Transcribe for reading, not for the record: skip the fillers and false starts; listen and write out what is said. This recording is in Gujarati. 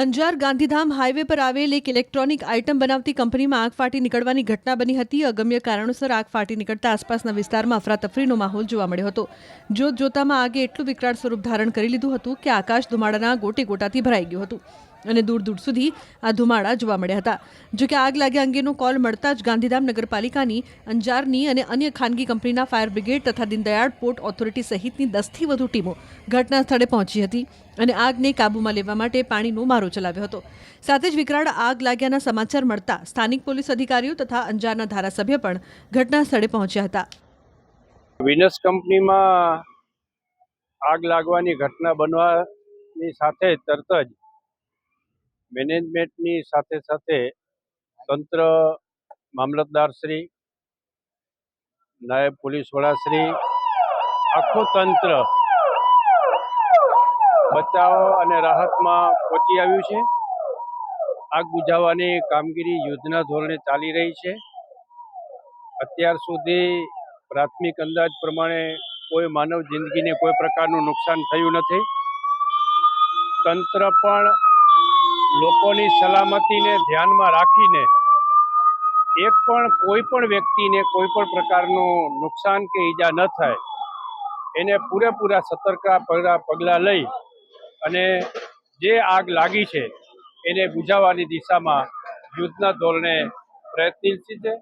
અંજાર ગાંધીધામ હાઈવે પર આવેલ એક ઇલેક્ટ્રોનિક આઇટમ બનાવતી કંપનીમાં આગ ફાટી નીકળવાની ઘટના બની હતી। અગમ્ય કારણોસર આગ ફાટી નીકળતા આસપાસના વિસ્તારમાં અફરાતફરીનો માહોલ જોવા મળ્યો હતો। જોત જોતામાં આગે એટલું વિકરાળ સ્વરૂપ ધારણ કરી લીધું હતું કે આકાશ ધુમાડાના ગોટે ગોટાથી ભરાઈ ગયું હતું અને દૂર દૂર સુધી આ ધુમાડા જોવા મળ્યા હતા। જો કે આગ લાગ્યા અંગેનો કોલ મળતા જ ગાંધીધામ નગરપાલિકાની, અંજારની અને અન્ય ખાનગી કંપનીના ફાયર બ્રિગેડ તથા દીનદયાળ પોર્ટ ઓથોરિટી સહિતની 10થી વધુ ટીમો ઘટના સ્થળે પહોંચી હતી અને આગને કાબૂમાં લેવા માટે પાણીનો મારો ચલાવ્યો હતો। સાથે જ વિકરાળ આગ લાગ્યાના સમાચાર મળતા સ્થાનિક પોલીસ અધિકારીઓ તથા અંજારના ધારાસભ્ય પણ ઘટના સ્થળે પહોંચ્યા હતા। વિનસ કંપનીમાં આગ લાગવાની ઘટના બનવાની સાથે તરત જ મેનેજમેન્ટની સાથે સાથે તંત્ર, મામલતદારશ્રી, નાયબ પોલીસ વડાશ્રી, આખું તંત્ર બચાવ અને રાહતમાં પહોંચી આવ્યું છે। આગ બુઝાવવાની કામગીરી યુદ્ધના ધોરણે ચાલી રહી છે। અત્યાર સુધી પ્રાથમિક અંદાજ પ્રમાણે કોઈ માનવ જિંદગીને કોઈ પ્રકારનું નુકસાન થયું નથી। તંત્ર પણ લોકોની સલામતીને ધ્યાનમાં રાખીને કોઈ પણ વ્યક્તિને કોઈ પણ પ્રકારનું નુકસાન કે ઈજા ન થાય એને પૂરેપૂરા સતર્કતા પગલાં લઈ અને જે આગ લાગી છે એને બુઝાવવાની દિશામાં યુદ્ધના ધોરણે પ્રયત્નશીલ છે।